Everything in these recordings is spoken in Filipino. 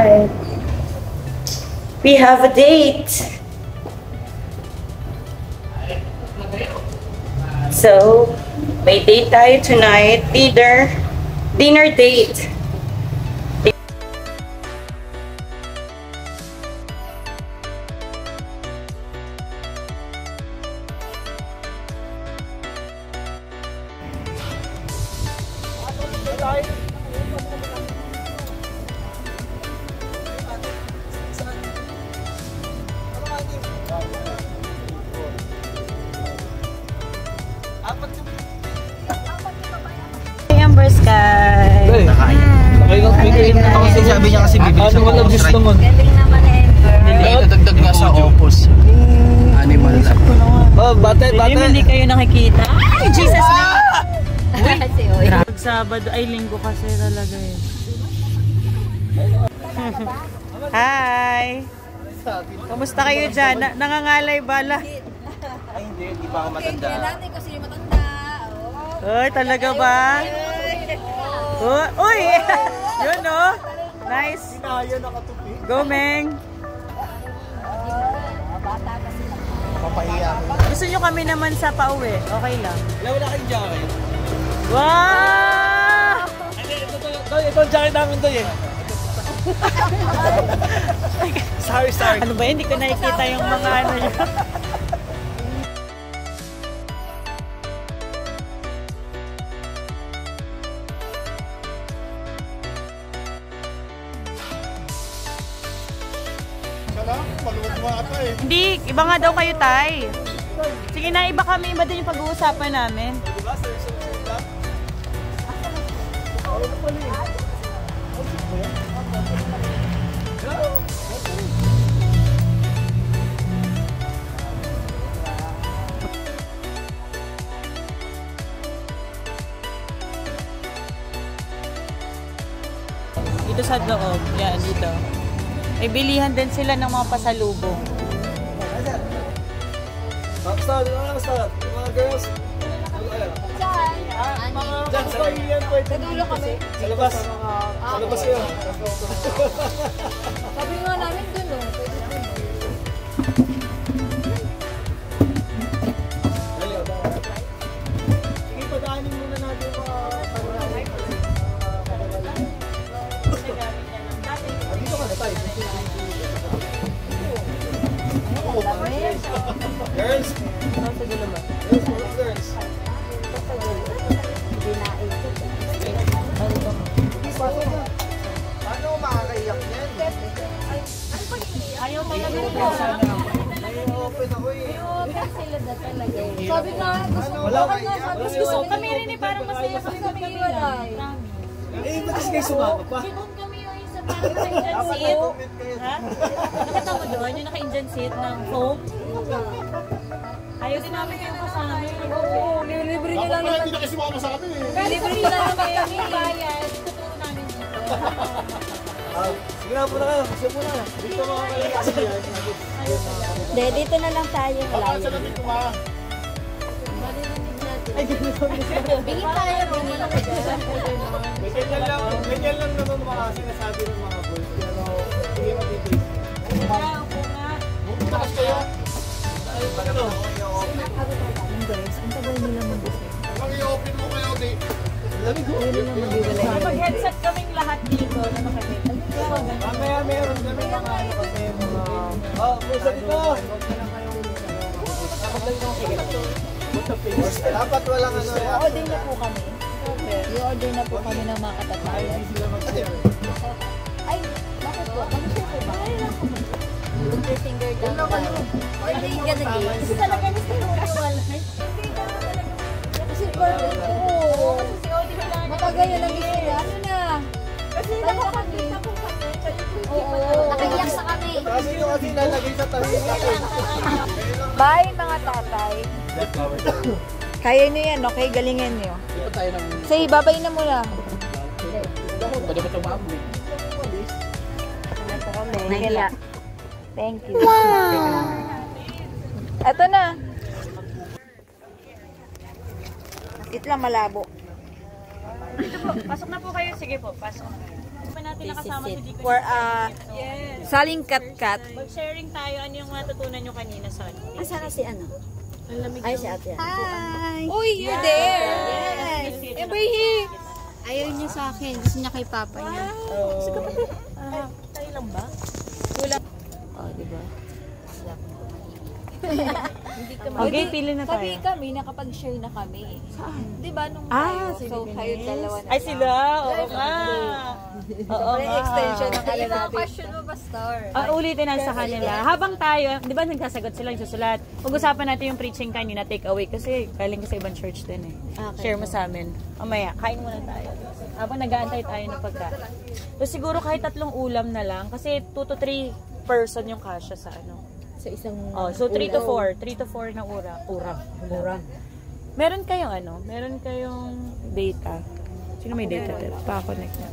Alright. We have a date. So, may date tayo tonight. Dinner date. Amber Sky. Sabi niya kasi bibili sa Opus. Galing naman na Amber. Dagdag nga sa Opus. Animal. Oh, bate. Hindi kayo nakikita. Ay, Jesus na! Kasi oy. Pag Sabado ay linggo kasi talaga eh. Hi! Kamusta kayo dyan? Nangangalay bala? Ay, hindi pa ako matanda. Dati kasi matanda. Uy, talaga ba? Uy! Yun oh! Nice! Go, Meng! Bata kasi. Papahiya ako. Gusto nyo kami naman sa pauwi? Okay lang. Wala kayong jacket. Wow! Ito ang jacket namin doon eh. Sorry. Ano ba? Hindi ko nakikita yung mga ano nyo. Hindi, iba nga daw kayo, Tay. Sige na, iba kami. Iba din yung pag-uusapan namin. Dito sa loob. Yan, dito. May bilihan din sila ng mga pasalubong. Basta, mga girls. Saan? Diyan, sa Sa dulo kami. Sa labas. Sa labas kayo. Sabi nga namin dun oh. Sige, padaanin muna natin mga dito ka na tayo. Girls? Girls. Paano makakaiyak yan? Ayaw talaga Open ako eh. Sila na talaga eh. Sabi nga, Gusto ko kami rin eh, parang masaya kami maghiwalay. Eh, ba't kasi kayo sumama pa? Sinon kami yung isa parang naka-Indian seat. Ha? Nakita mo doon yung naka-Indian seat ng foam? Ayaw din namin kayo kasama. Oo, nilibre nyo lang naman. Hindi na kasi makama sa amin eh. Nilibre nyo lang naman kami. Bayan, tuturo namin dito. Sige na po na kayo. Kasi po na. Dito mga kalaki yan. Hindi, dito na lang tayo. Kapag sa namin kumaha. Bingin tayo, bingin. Ganyan lang naman mga sinasabi ng mga boys. Pero, hindi matitis. Opo nga. Bukas kayo. Ano? Guys, ang tagal nila mag-isip. Pag i-open mo kayo, di. Lamig ko. Mag-headset kaming lahat dito na naka-headset. Mamaya meron kami mga ano kasi mga... Oh, pusa dito! Dapat walang ano. I-order na po kami. I-order na po kami ng mga katatayan. Ay, bakit po? Mag-share po ba? Finger finger down tayo. Or hindi ka nag-game. Kasi talaga gusto mo wala. Kasi birthday ko. Matagal na lang gusto na. Ano na? Kasi nakakakita po kami. Oo. Nakaiyak sa kami. Kasi yung kasi nalagay sa tabi. Bye mga tatay. Kaya nyo yan, okay? Galingan nyo. Say, babay na muna. Nahiya. Thank you. Wow! Eto na. It lang malabo. Dito po, pasok na po kayo. Sige po, pasok. natin nakasama si Dico. For Yes. saling kat-kat. Mag-sharing tayo. Ano yung natutunan nyo kanina sa Sana si ano? Ang lamig Ay, si ate. Hi! Uy, you're there! Yes! Every Ayaw niya sa akin. Gusto niya kay papa niya. Sa kapatid. Tayo lang ba? kulang. Oh, di ba? Okay, pili na tayo. Kami, nakapag-share na kami. Saan? Di ba nung so kayo dalawa na Ay, sila. Oo nga. Oo May nga. extension ng kanila Yung natin. question mo ba, Star? Ulitin na sa kanila. Habang tayo, di ba nagsasagot sila yung susulat? Pag-usapan natin yung preaching kanina, take away. Kasi galing ka sa ibang church din eh. Share mo sa amin. Mamaya, kain muna tayo. Habang nag-aantay tayo ng pagkain. So siguro kahit 3 ulam na lang. Kasi 2 to 3 person yung kasya sa ano. Sa isang So 3 to 4. 3 to 4 na ura. Meron kayong ano? Meron kayong data. Sino may data? Pa-connect na.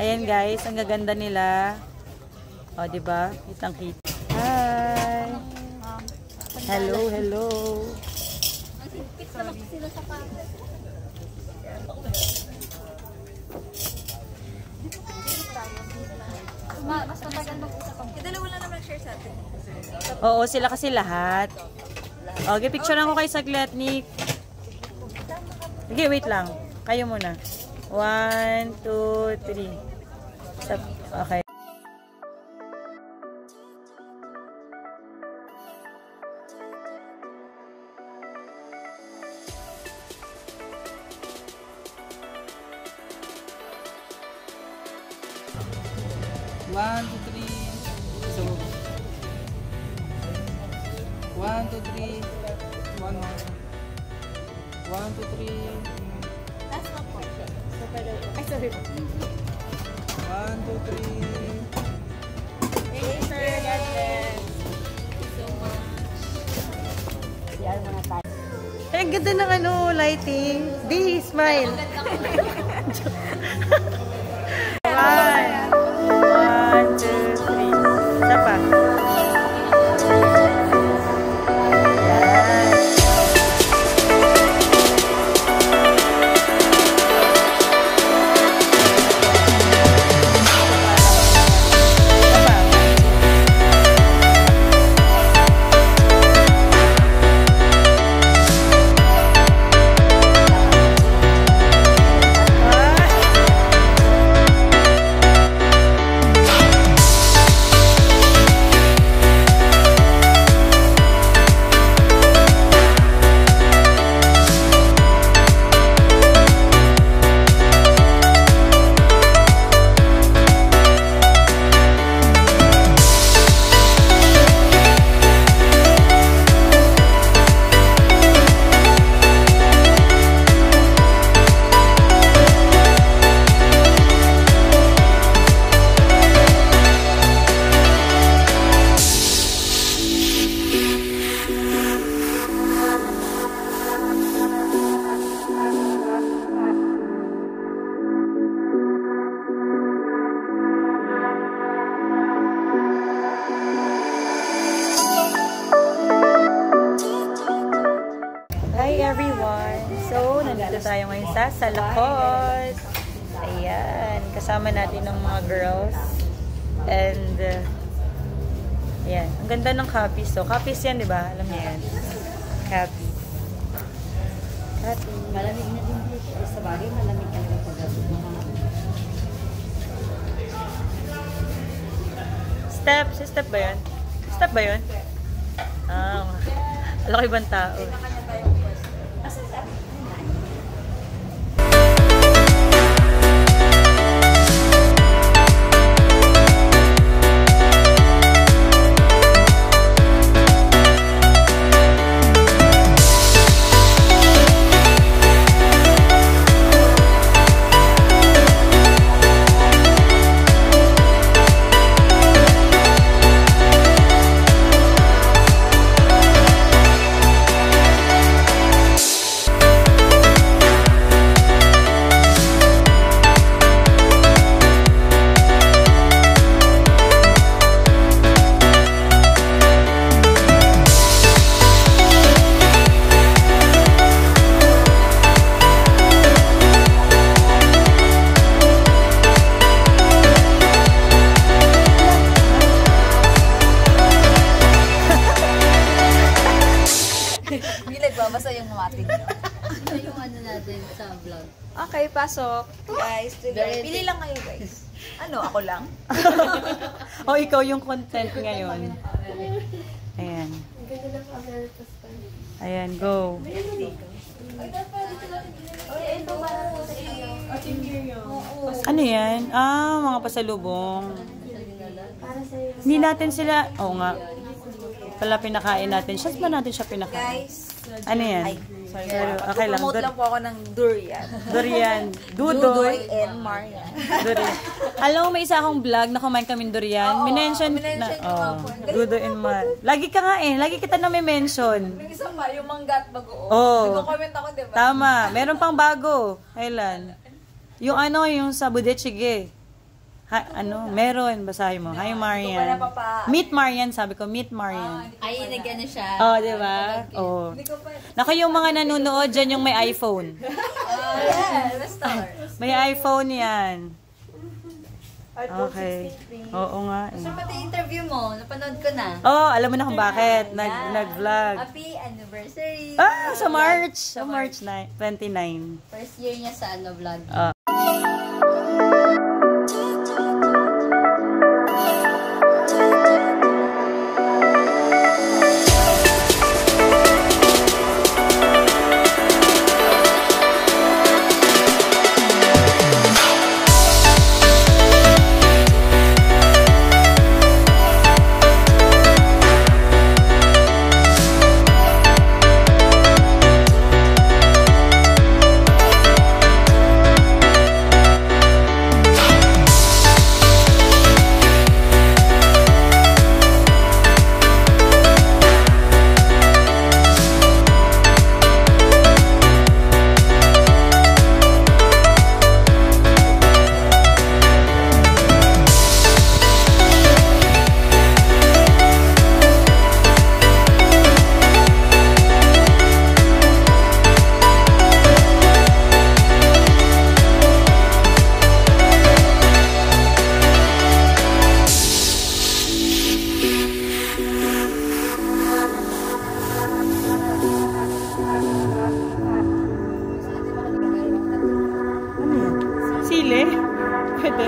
Ayan guys, ang gaganda nila. O, di ba? Kitang-kita. Hi! Hello, hello. Mas matagal mag-usap ang dalawa lang naman share sa atin. Oo, sila kasi lahat. Okay, picture lang ko kay saglit, Nick. Okay, wait lang. Kayo muna. 1, 2, 3. Okay. One, two, three. So, 1, 2, 3. 1 more. 1, 2, 3. Last one po. Ay, sorry. 1, 2, 3. Thank you, sir. God bless. Yan muna tayo. Ay, ang ganda ng ano, lighting. Di, smile. One, 2, 3. Isa pa. Yan. Isa pa. Hi everyone! So, nandito tayo ngayon sa Salakot. Ayan, kasama natin ng mga girls. And, ayan, ang ganda ng copies. So, copies yan, di ba? Alam niyo yan. Copy. Copy. Malamig na din dito. Sa bagay, malamig na rin pag Step. Si Step ba yun? Step ba yun? Ah, laki ibang tao. Okay, pasok. Guys, pili lang kayo guys. Ano, ako lang? O, ikaw yung content ngayon. Ayan. Ayan, go. Ano yan? Mga pasalubong. Hindi natin sila, oo nga. Pala pinakain natin. Saan ba natin siya pinakain? Guys, Ano yan? Pero, okay lang. promote lang po ako ng durian. Durian. Dudoy. and Marian. Durian. Alam mo, may isa akong vlog na kumain kaming durian. Minention na, minention ko nga po. Dudoy and Mar. Lagi ka nga eh. Lagi kita na may mention. Yung isa pa, yung mangga at bagoong. Oo. Nagko-comment ako, diba? Tama. Meron pang bago. Kailan? Yung ano, yung sa Budechige. Meron. Basahin mo. Hi, Marian. Meet Marian. Sabi ko, meet Marian. Ay, nag-ano siya. Oh, di ba? Oh. Naku, yung mga nanonood dyan, yung may iPhone. Yeah, basta. May iPhone yan. Okay. Oo nga. So, pati interview mo, napanood ko na. Oh, alam mo na kung bakit. Nag-vlog. Happy anniversary! Sa March. Sa March 29. First year niya sa vlog. Sili? Pwede?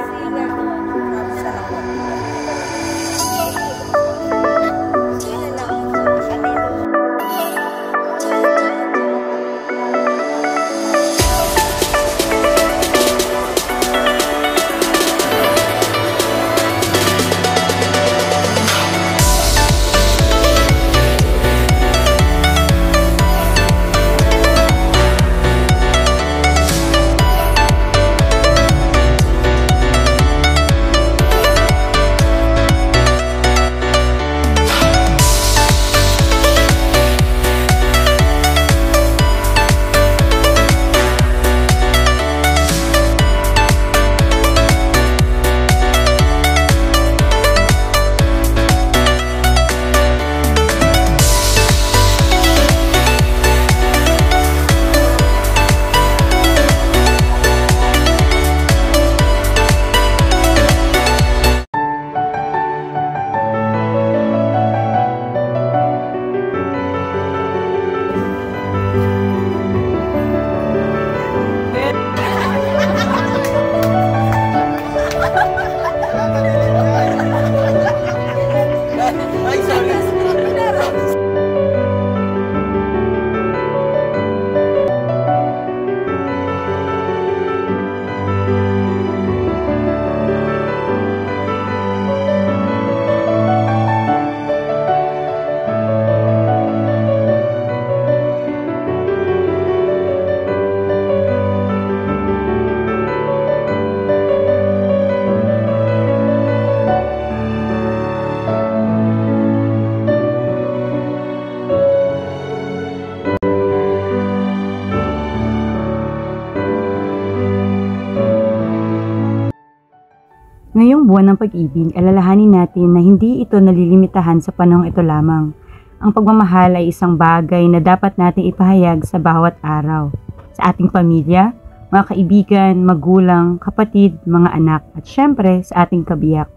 Ngayong buwan ng pag-ibig, alalahanin natin na hindi ito nalilimitahan sa panahong ito lamang. Ang pagmamahal ay isang bagay na dapat nating ipahayag sa bawat araw. Sa ating pamilya, mga kaibigan, magulang, kapatid, mga anak, at syempre sa ating kabiyak.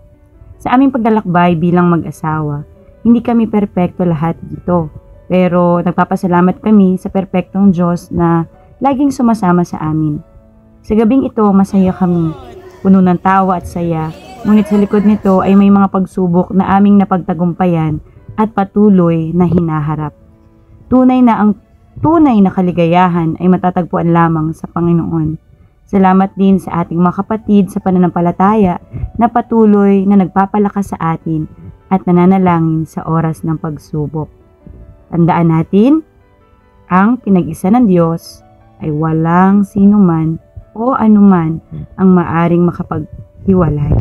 Sa aming paglalakbay bilang mag-asawa, hindi kami perpekto lahat dito. Pero nagpapasalamat kami sa perpektong Diyos na laging sumasama sa amin. Sa gabing ito, masaya kami, puno ng tawa at saya, ngunit sa likod nito ay may mga pagsubok na aming napagtagumpayan at patuloy na hinaharap. Tunay na kaligayahan ay matatagpuan lamang sa Panginoon. Salamat din sa ating mga kapatid sa pananampalataya na patuloy na nagpapalakas sa atin at nananalangin sa oras ng pagsubok. Tandaan natin, ang pinag-isa ng Diyos ay walang sinuman o anuman ang maaring makapaghiwalay.